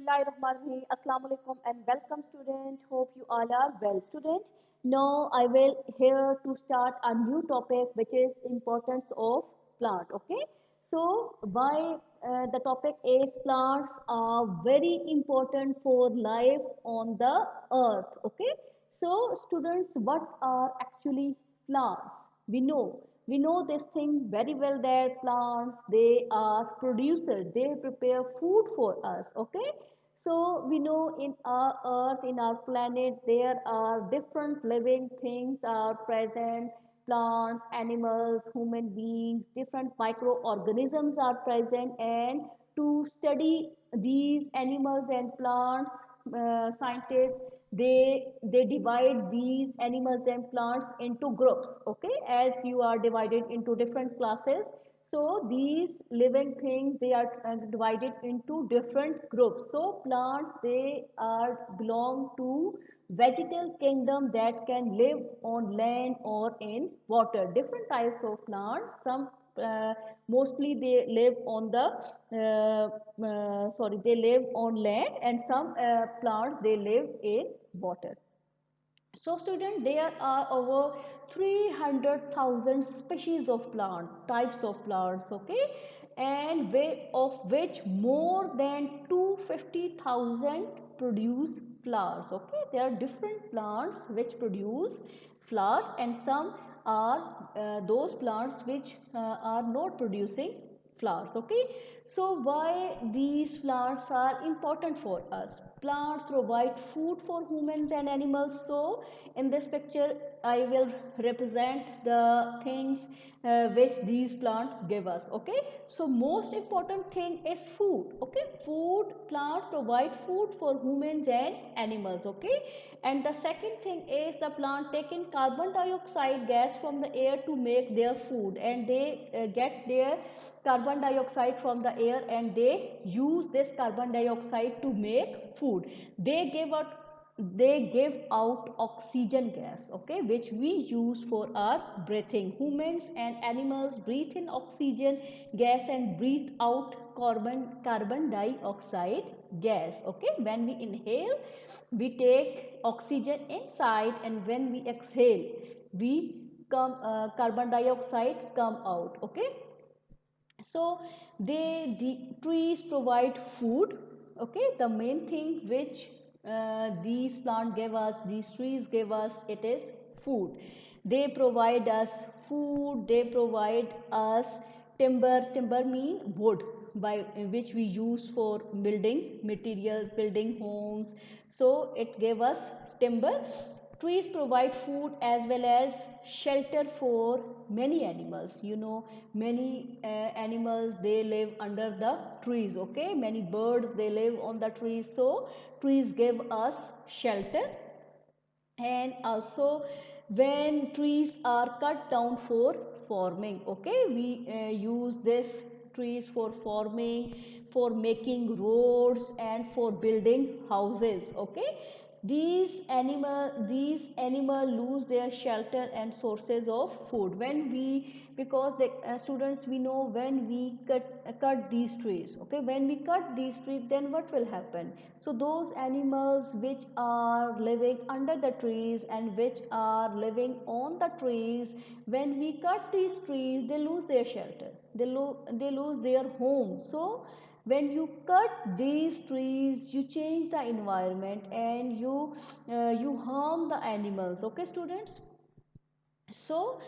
Bismillahirrahmanirrahim. Assalamu alaikum and welcome student. Hope you all are well student. Now I will here to start a new topic which is importance of plant. Okay. So why the topic is plants are very important for life on the earth. Okay. So students, what are actually plants? We know this thing very well that plants they are producers, they prepare food for us. Okay, so we know in our earth, in our planet, there are different living things are present. Plants, animals, human beings, different microorganisms are present, and to study these animals and plants, scientists they divide these animals and plants into groups. Okay, as you are divided into different classes, so these living things they are divided into different groups. So plants they are belong to vegetal kingdom that can live on land or in water. Different types of plants, some uh, mostly they live on the they live on land, and some plants they live in water. So student, there are over 300,000 species of plant, types of plants, okay, and of which more than 250,000 produce flowers. Okay, there are different plants which produce flowers, and some are those plants which are not producing flowers. Okay, so why these plants are important for us? Plants provide food for humans and animals. So in this picture I will represent the things which these plants give us. Okay, so most important thing is food. Okay, food, plants provide food for humans and animals. Okay, and the second thing is the plant taking carbon dioxide gas from the air to make their food, and they get their carbon dioxide from the air, and they use this carbon dioxide to make food. They give out oxygen gas, okay, which we use for our breathing. Humans and animals breathe in oxygen gas and breathe out carbon dioxide gas. Okay, when we inhale we take oxygen inside, and when we exhale we come carbon dioxide come out. Okay, so the trees provide food. Okay, the main thing which these plants give us, these trees give us, it is food. They provide us food, they provide us timber mean wood, by which we use for building materials, building homes. So it gave us timber. Trees provide food as well as shelter for many animals. Many animals they live under the trees. Okay, many birds they live on the trees. So trees give us shelter. And also when trees are cut down for farming, okay, we use this trees for farming, for making roads and for building houses. Okay, these animal lose their shelter and sources of food when we, because the students, we know when we cut these trees. Okay, when we cut these trees, then what will happen? So those animals which are living under the trees and which are living on the trees, when we cut these trees they lose their shelter, they lose their home. So when you cut these trees you change the environment, and you harm the animals. Okay students, so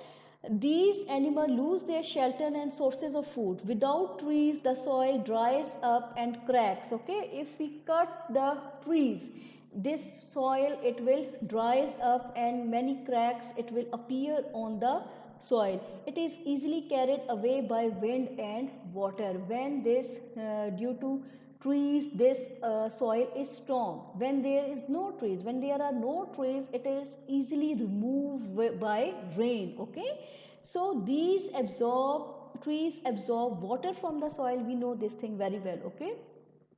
these animals lose their shelter and sources of food. Without trees, the soil dries up and cracks. Okay, if we cut the trees, this soil it will dries up and many cracks it will appear on the soil. It is easily carried away by wind and water. When this due to trees, this soil is strong. When there is no trees, when there are no trees, it is easily removed by rain. Okay, so these absorb trees absorb water from the soil. We know this thing very well. Okay,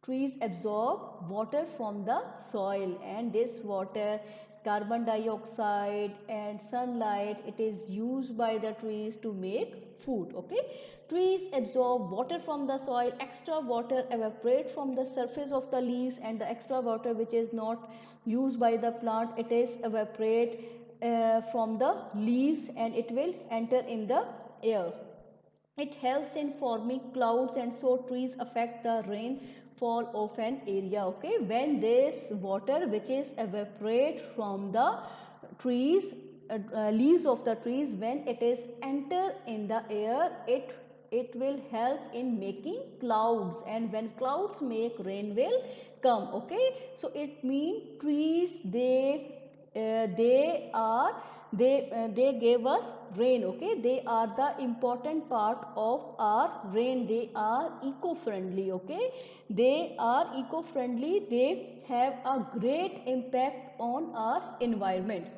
trees absorb water from the soil, and this water, carbon dioxide and sunlight, it is used by the trees to make food. Okay, Trees absorb water from the soil, extra water evaporate from the surface of the leaves, and the extra water which is not used by the plant, it is evaporate from the leaves and it will enter in the air. It helps in forming clouds, and so trees affect the rainfall of an area. Okay, when this water which is evaporate from the trees, leaves of the trees, when it is enter in the air, it will help in making clouds, and when clouds make, rain will come. Okay, so it means trees, they gave us rain. Okay, they are the important part of our rain. They are eco friendly. Okay, they are eco friendly, they have a great impact on our environment.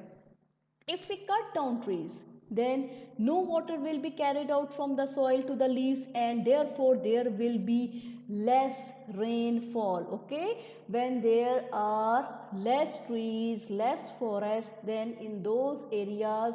If we cut down trees, then no water will be carried out from the soil to the leaves, and therefore there will be less rainfall. Okay, when there are less trees, less forest, then in those areas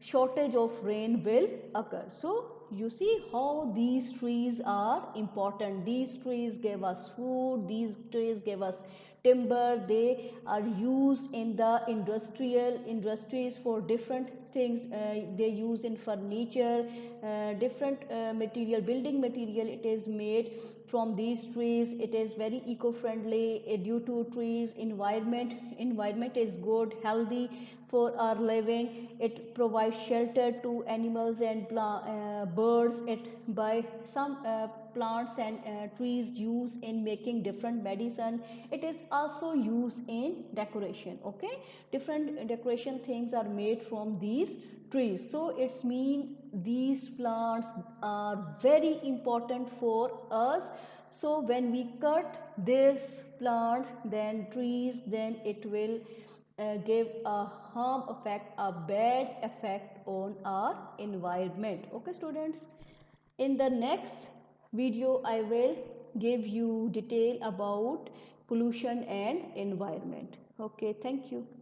shortage of rain will occur. So you see how these trees are important. These trees gave us food, these trees gave us timber. They are used in the industries for different things. They use in furniture, different material, building material, it is made from these trees. It is very eco friendly. Due to trees, environment is good, healthy for our living. It provides shelter to animals and birds. It by some plants and trees used in making different medicine. It is also used in decoration. Okay, different decoration things are made from these trees. So it's mean these plants are very important for us. So when we cut this plants, then trees, then it will give a harm effect, a bad effect on our environment. Okay students, in the next video I will give you detail about pollution and environment. Okay, thank you.